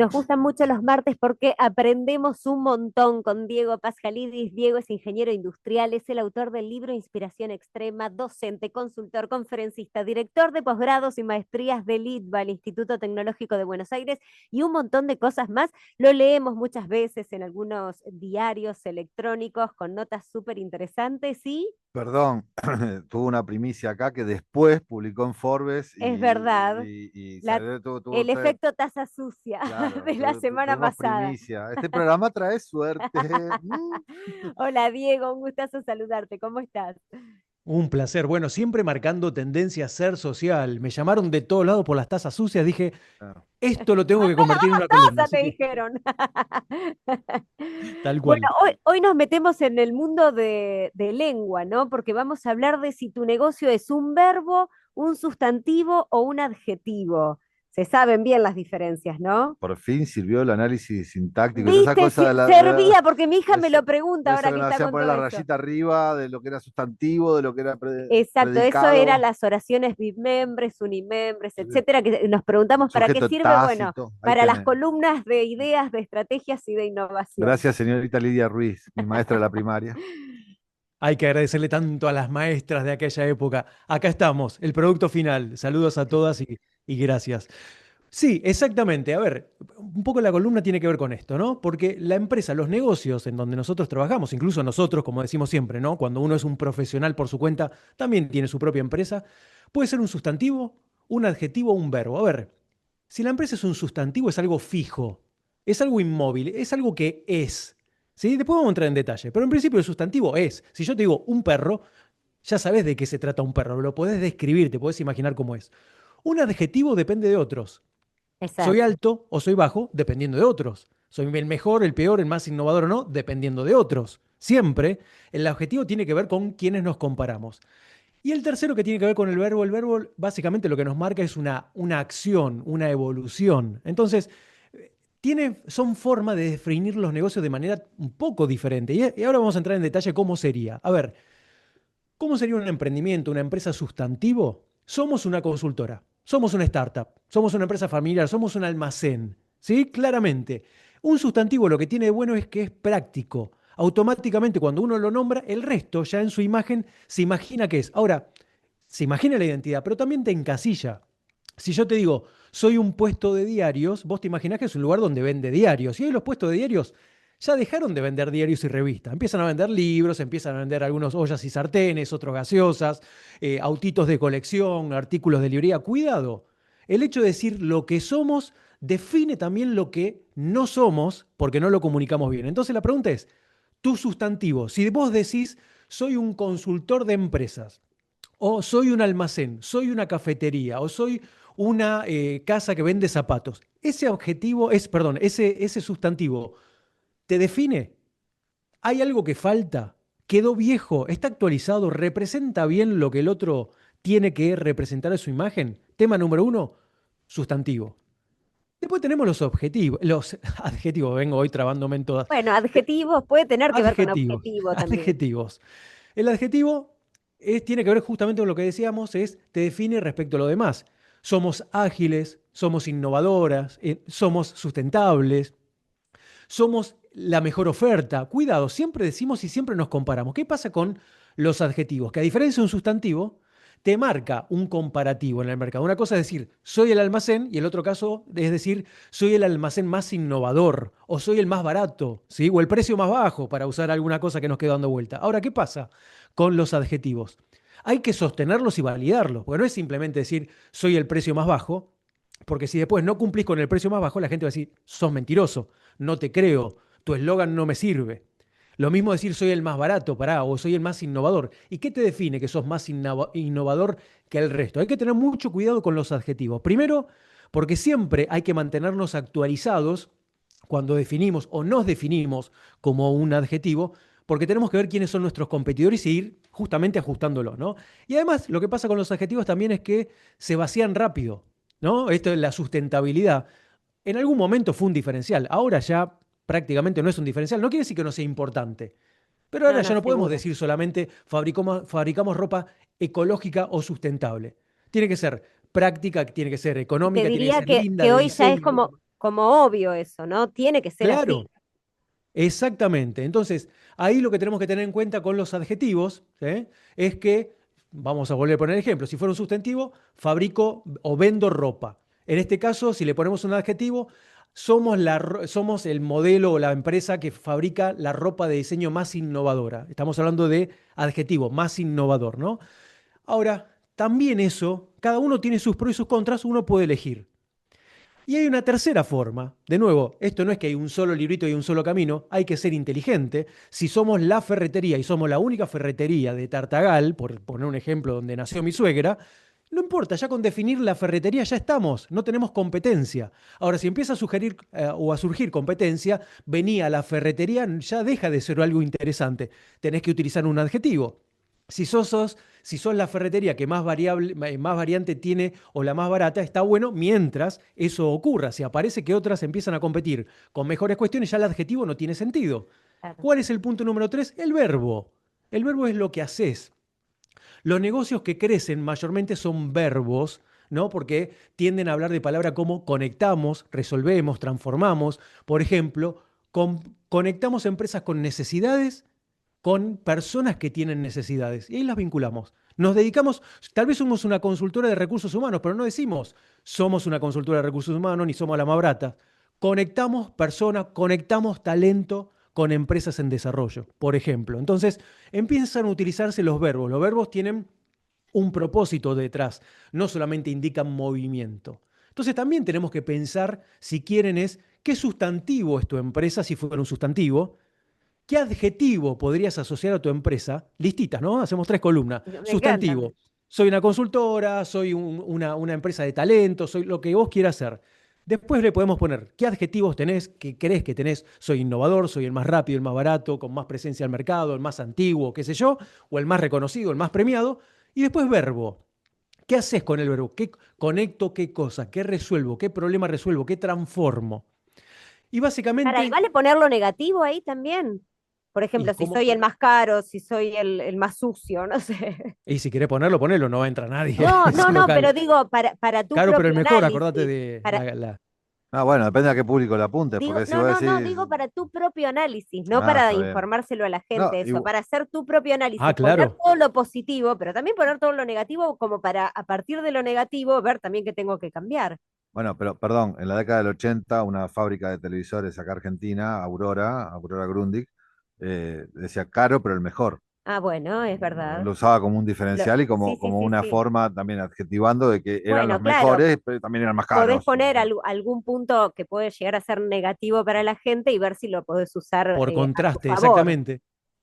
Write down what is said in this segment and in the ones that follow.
Nos gustan mucho los martes porque aprendemos un montón con Diego Pascalidis. Diego es ingeniero industrial, es el autor del libro Inspiración Extrema, docente, consultor, conferencista, director de posgrados y maestrías del ITBA, el Instituto Tecnológico de Buenos Aires, y un montón de cosas más. Lo leemos muchas veces en algunos diarios electrónicos con notas súper interesantes y Perdón, tuvo una primicia acá que después publicó en Forbes es verdad, y la- salió, el efecto taza sucia claro, de la semana tuvimos pasada. primicia. Este programa trae suerte. Mm. Hola Diego, un gustazo saludarte. ¿Cómo estás? Un placer. Bueno, siempre marcando tendencia a ser social. Me llamaron de todos lados por las tazas sucias. Dije, Claro. esto lo tengo que Anda a convertir en lavar una columna. taza, Así te que, dijeron. tal Bueno, cual. hoy nos metemos en el mundo de lengua, ¿no? Porque vamos a hablar de si tu negocio es un verbo, un sustantivo o un adjetivo. Se saben bien las diferencias, ¿no? Por fin sirvió el análisis sintáctico. Esa Viste, cosa servía porque mi hija me eso, lo pregunta eso ahora que que nos está hacían con poner todo la eso. rayita arriba de lo que era sustantivo, de lo que era Exacto, eso era predicado, las oraciones bimembres, unimembres, etcétera, que nos preguntamos para qué sujeto sirve. Bueno, tácito. Ahí para las tenés. columnas de ideas, de estrategias y de innovación. Gracias, señorita Lidia Ruiz, mi maestra de la primaria. Hay que agradecerle tanto a las maestras de aquella época. Acá estamos, el producto final. Saludos a todas y gracias. Sí, exactamente. A ver, un poco la columna tiene que ver con esto, ¿no? Porque la empresa, los negocios en donde nosotros trabajamos, incluso nosotros, como decimos siempre, ¿no? Cuando uno es un profesional por su cuenta, también tiene su propia empresa, puede ser un sustantivo, un adjetivo o un verbo. A ver, si la empresa es un sustantivo, es algo fijo, es algo inmóvil, es algo que es. ¿Sí? Después vamos a entrar en detalle, pero en principio el sustantivo es. Si yo te digo un perro, ya sabes de qué se trata un perro, lo podés describir, te podés imaginar cómo es. Un adjetivo depende de otros. Soy Exacto. alto o soy bajo, dependiendo de otros. Soy el mejor, el peor, el más innovador o no, dependiendo de otros. Siempre el objetivo tiene que ver con quienes nos comparamos. Y el tercero que tiene que ver con el verbo básicamente lo que nos marca es una acción, una evolución. Entonces, son formas de definir los negocios de manera un poco diferente. Y ahora vamos a entrar en detalle cómo sería. A ver, ¿cómo sería un emprendimiento, una empresa sustantivo? Somos una consultora, somos una startup, somos una empresa familiar, somos un almacén. ¿Sí? Claramente. Un sustantivo lo que tiene de bueno es que es práctico. Automáticamente cuando uno lo nombra, el resto ya en su imagen se imagina qué es. Ahora, se imagina la identidad, pero también te encasilla. Si yo te digo, soy un puesto de diarios, vos te imaginás que es un lugar donde vende diarios. Y hoy los puestos de diarios ya dejaron de vender diarios y revistas. Empiezan a vender libros, empiezan a vender algunos ollas y sartenes, otros gaseosas, autitos de colección, artículos de librería. Cuidado. El hecho de decir lo que somos define también lo que no somos porque no lo comunicamos bien. Entonces la pregunta es, tu sustantivo, si vos decís, soy un consultor de empresas, o soy un almacén, soy una cafetería, o soy una casa que vende zapatos, ese objetivo es, perdón, ese sustantivo te define. ¿Hay algo que falta? ¿Quedó viejo? ¿Está actualizado? ¿Representa bien lo que el otro tiene que representar en su imagen? Tema número uno, sustantivo. Después tenemos los objetivos, los adjetivos, vengo hoy trabándome en todas. Bueno, adjetivos puede tener que ver con Adjetivos, objetivo también. adjetivos. El adjetivo tiene que ver justamente con lo que decíamos, te define respecto a lo demás. Somos ágiles, somos innovadoras, somos sustentables, somos la mejor oferta. Cuidado, siempre decimos y siempre nos comparamos. ¿Qué pasa con los adjetivos? Que a diferencia de un sustantivo, te marca un comparativo en el mercado. Una cosa es decir, soy el almacén, y el otro caso es decir, soy el almacén más innovador, o soy el más barato, ¿sí? O el precio más bajo, para usar alguna cosa que nos queda dando vuelta. Ahora, ¿qué pasa con los adjetivos? Hay que sostenerlos y validarlos, porque no es simplemente decir, soy el precio más bajo, porque si después no cumplís con el precio más bajo, la gente va a decir, sos mentiroso, no te creo, tu eslogan no me sirve. Lo mismo decir soy el más barato, pará, o soy el más innovador. ¿Y qué te define que sos más innovador que el resto? Hay que tener mucho cuidado con los adjetivos. Primero, porque siempre hay que mantenernos actualizados cuando definimos o nos definimos como un adjetivo, porque tenemos que ver quiénes son nuestros competidores y ir justamente ajustándolos, ¿no? Y además, lo que pasa con los adjetivos también es que se vacían rápido, ¿no? Esto es la sustentabilidad. En algún momento fue un diferencial, ahora ya prácticamente no es un diferencial. No quiere decir que no sea importante, pero No, ahora no, ya no podemos seguro. decir solamente fabricamos ropa ecológica o sustentable. Tiene que ser práctica, tiene que ser Y te económica, tiene que diría ser linda, que de hoy ya es diseño. como, ¿No? como obvio eso, ¿no? Tiene que ser así. Claro, exactamente. Entonces, ahí lo que tenemos que tener en cuenta con los adjetivos, ¿sí? Es que, vamos a volver a poner ejemplo, si fuera un sustantivo, fabrico o vendo ropa. En este caso, si le ponemos un adjetivo, somos el modelo o la empresa que fabrica la ropa de diseño más innovadora. Estamos hablando de adjetivo, más innovador, ¿no? Ahora, también eso, cada uno tiene sus pros y sus contras, uno puede elegir. Y hay una tercera forma. De nuevo, esto no es que hay un solo librito y un solo camino, hay que ser inteligente. Si somos la ferretería y somos la única ferretería de Tartagal, por poner un ejemplo donde nació mi suegra, no importa, ya con definir la ferretería ya estamos, no tenemos competencia. Ahora, si empieza a sugerir o a surgir competencia, venía la ferretería, ya deja de ser algo interesante. Tenés que utilizar un adjetivo. Si si sos la ferretería que más variante tiene o la más barata, está bueno mientras eso ocurra. Si aparece que otras empiezan a competir con mejores cuestiones, ya el adjetivo no tiene sentido. Claro. ¿Cuál es el punto número 3? El verbo. El verbo es lo que haces. Los negocios que crecen mayormente son verbos, ¿no? Porque tienden a hablar de palabras como conectamos, resolvemos, transformamos. Por ejemplo, conectamos empresas con necesidades con personas que tienen necesidades y ahí las vinculamos. Nos dedicamos, tal vez somos una consultora de recursos humanos, pero no decimos somos una consultora de recursos humanos ni somos la más barata. Conectamos personas, conectamos talento con empresas en desarrollo, por ejemplo. Entonces, empiezan a utilizarse los verbos. Los verbos tienen un propósito detrás, no solamente indican movimiento. Entonces, también tenemos que pensar, si quieren, es qué sustantivo es tu empresa, si fuera un sustantivo. ¿Qué adjetivo podrías asociar a tu empresa? Listitas, ¿no? Hacemos 3 columnas. Me encanta. Sustantivo. Soy una consultora, soy una empresa de talento, soy lo que vos quieras ser. Después le podemos poner qué adjetivos tenés, qué crees que tenés. Soy innovador, soy el más rápido, el más barato, con más presencia al mercado, el más antiguo, qué sé yo, o el más reconocido, el más premiado. Y después verbo. ¿Qué haces con el verbo? ¿Qué conecto qué cosa? ¿Qué resuelvo? ¿Qué problema resuelvo? ¿Qué transformo? Y Para, y básicamente, vale ponerlo negativo ahí también. Por y ejemplo, si como, soy el más caro, si soy el más sucio, no sé. y si querés ponerlo, ponelo, no entra nadie a No, no, ese no, pero local. digo, para tu Claro, pero el propio mejor, acordate análisis, de para, Ah, bueno, depende a qué público le apuntes, digo, porque si no, vos no, no, decís, digo para tu propio análisis, no ah, para está bien. informárselo a la No, gente, eso, para hacer tu propio Ah, análisis, poner claro. todo lo positivo, pero también poner todo lo negativo, como para a partir de lo negativo ver también qué tengo que cambiar. bueno, pero perdón, en la década del 80, una fábrica de televisores acá argentina, Aurora Grundig, decía caro, pero el mejor. Ah, bueno, es verdad. Lo usaba como un diferencial y Sí, sí, como sí, una sí. forma también adjetivando de que eran los Bueno, claro, mejores, pero también eran más podés caros. poner algún punto que puede llegar a ser negativo para la gente y ver si lo podés usar Por a tu contraste, favor. exactamente.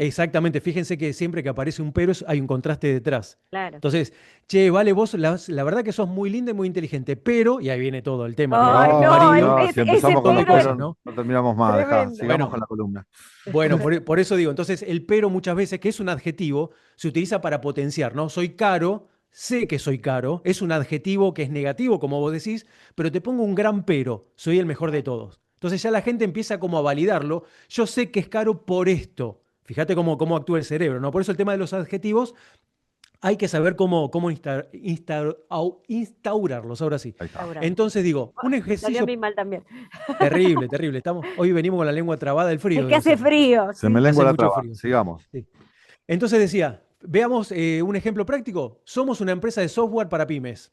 Exactamente. Fíjense que siempre que aparece un pero hay un contraste detrás. Claro. Entonces, che, vale, vos la verdad que sos muy linda y muy inteligente, pero, y ahí viene todo el tema que Ay, como No, no, marido, no, si ese empezamos con los toma pero es cosas, peros, ¿no? no terminamos más, dejá, tremendo. sigamos Bueno, con la columna. bueno, por eso digo, entonces el pero muchas veces, que es un adjetivo, se utiliza para potenciar, ¿no? Soy caro, sé que soy caro, es un adjetivo que es negativo, como vos decís, pero te pongo un gran pero, soy el mejor de todos. Entonces ya la gente empieza como a validarlo, yo sé que es caro por esto. Fíjate cómo actúa el cerebro, ¿no? Por eso el tema de los adjetivos hay que saber cómo instaurarlos, ahora sí. Ahí está. Laura. Entonces digo, un Me salió a mí ejercicio mal también. terrible, terrible. Hoy venimos con la lengua trabada del Es frío, que debe hace ser. frío, Se me sí. lengua Hace la mucho traba. frío. Sigamos. Sí. Entonces decía, veamos un ejemplo práctico. Somos una empresa de software para pymes,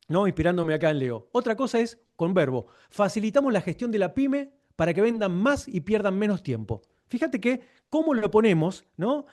¿no? Inspirándome acá en Leo. Otra cosa es con verbo. Facilitamos la gestión de la pyme para que vendan más y pierdan menos tiempo. Fíjate que cómo lo ponemos, ¿no?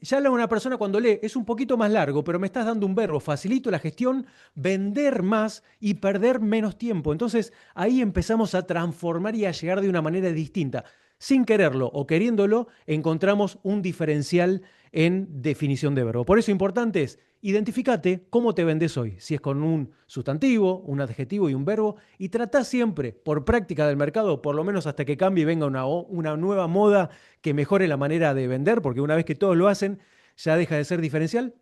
Ya una persona cuando lee es un poquito más largo, pero me estás dando un verbo. Facilito la gestión, vender más y perder menos tiempo. Entonces ahí empezamos a transformar y a llegar de una manera distinta. Sin quererlo o queriéndolo, encontramos un diferencial en definición de verbo. Por eso importante es, identificate cómo te vendes hoy, si es con un sustantivo, un adjetivo y un verbo, y tratá siempre, por práctica del mercado, por lo menos hasta que cambie y venga una nueva moda que mejore la manera de vender, porque una vez que todos lo hacen, ya deja de ser diferencial,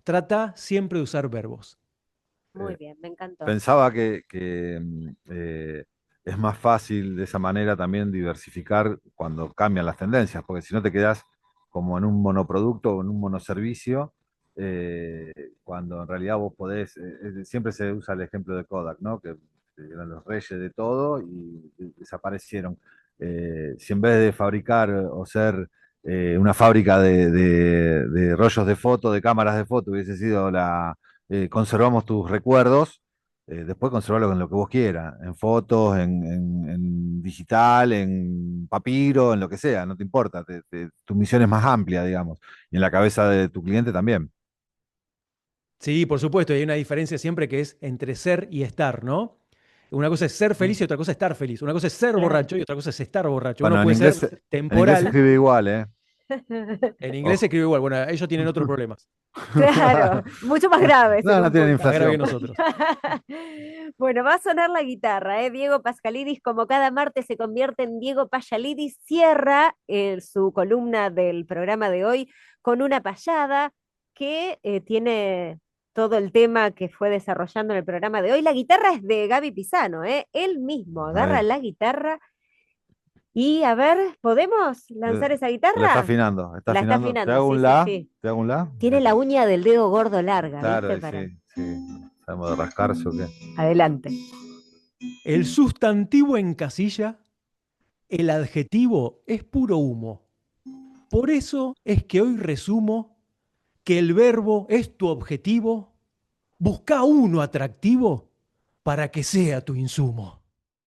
trata siempre de usar verbos. Muy Eh, bien, me encantó. Pensaba es más fácil de esa manera también diversificar cuando cambian las tendencias, porque si no te quedas como en un monoproducto o en un monoservicio, cuando en realidad vos podés, siempre se usa el ejemplo de Kodak, ¿no? Que eran los reyes de todo y desaparecieron. Si en vez de fabricar o ser una fábrica de rollos de foto, de cámaras de foto, hubiese sido conservamos tus recuerdos, después conservarlo en lo que vos quieras, en fotos, en digital, en papiro, en lo que sea, no te importa, tu misión es más amplia, digamos, y en la cabeza de tu cliente también. Sí, por supuesto, y hay una diferencia siempre que es entre ser y estar, ¿no? Una cosa es ser feliz y otra cosa es estar feliz. Una cosa es ser Claro. borracho y otra cosa es estar borracho. Uno Bueno, puede ser en inglés se temporal. escribe igual, ¿eh? En inglés se Ojo. escribe igual. Bueno, ellos tienen otros problemas. Claro, mucho más grave, No, no según tienen Punto. Más grave que inflación. nosotros. Bueno, va a sonar la guitarra, ¿eh? Diego Pascalidis, como cada martes, se convierte en Diego Payalidis, cierra su columna del programa de hoy con una payada que tiene todo el tema que fue desarrollando en el programa de hoy. La guitarra es de Gaby Pisano, ¿eh? Él mismo agarra Ahí. la guitarra y, a ver, ¿podemos Eh, lanzar esa La está guitarra? afinando, está La está afinando. Te afinando, hago sí, un sí, la, sí. te hago un la. Tiene la uña del dedo gordo larga, Claro, ¿viste? y Para sí, sí. ¿Sabemos de rascarse o qué? adelante. El sustantivo encasilla, el adjetivo es puro humo. Por eso es que hoy resumo que el verbo es tu objetivo. Busca uno atractivo para que sea tu insumo.